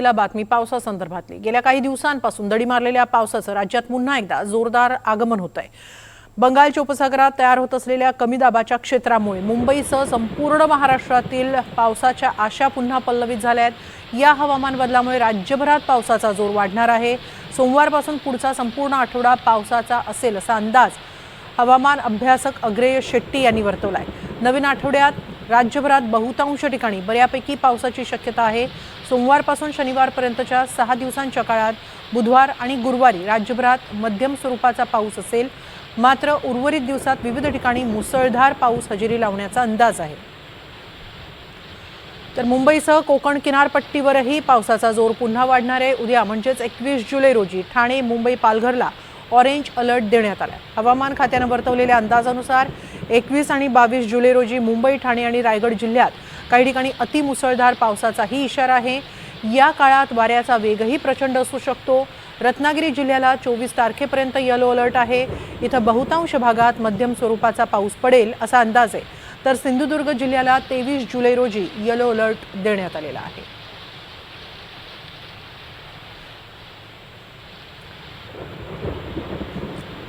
बातमी पावसासंदर्भातली। गेल्या काही दिवसांपासून दडी मारलेल्या पावसाचं राज्यात पुन्हा एकदा जोरदार आगमन होत आहे। बंगालच्या उपसागरात तयार होत असलेल्या कमी दाबाच्या क्षेत्रामुळे मुंबईसह संपूर्ण महाराष्ट्रातील पावसाच्या आशा पुन्हा पल्लवित झाल्या आहेत। या हवामान बदलामुळे राज्यभरात पावसाचा जोर वाढणार आहे। सोमवारपासून पुढचा संपूर्ण आठवडा पावसाचा असेल असा अंदाज हवामान अभ्यासक अग्रेय शेट्टी यांनी वर्तवलाय। नवीन आठवड्यात राज्यभरात बहुतांश ठिकाणी बऱ्यापैकी पावसाची शक्यता आहे। सोमवारपासून शनिवारपर्यंतच्या 6 दिवसांच्या काळात बुधवार आणि गुरुवारी राज्यभरात मध्यम स्वरूपाचा पाऊस असेल, मात्र उर्वरित दिवसात विविध ठिकाणी मुसळधार पाऊस हजेरी लावण्याचा अंदाज आहे। तर मुंबईसह कोकण किनारपट्टीवरही पावसाचा जोर पुन्हा वाढणार आहे। उद्या म्हणजेच 21 जुलै रोजी ठाणे, मुंबई, पालघरला ऑरेंज अलर्ट देण्यात आला। हवामान खात्याने वर्तवलेल्या अंदाजानुसार 21 आणि 22 जुलै रोजी मुंबई, ठाणे आणि रायगड जिल्ह्यात काही ठिकाणी अतिमुसळधार पावसाचाही इशारा आहे। या काळात वाऱ्याचा वेगही प्रचंड असू शकतो। रत्नागिरी जिल्ह्याला 24 तारखेपर्यंत येलो अलर्ट आहे। इथं बहुतांश भागात मध्यम स्वरूपाचा पाऊस पडेल असा अंदाज आहे। तर सिंधुदुर्ग जिल्ह्याला 23 जुलै रोजी येलो अलर्ट देण्यात आलेला आहे।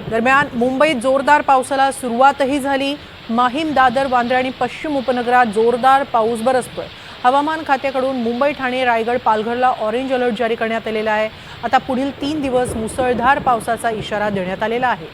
दरम्यान मुंबईत जोरदार पावसाला सुरुवातही झाली। माहीम, दादर, वांद्रे आणि पश्चिम उपनगरात जोरदार पाऊस बरसतोय। हवामान खात्याकडून मुंबई, ठाणे, रायगड, पालघरला ऑरेंज अलर्ट जारी करण्यात आलेला आहे। आता पुढील 3 दिवस मुसळधार पावसाचा इशारा देण्यात आलेला आहे।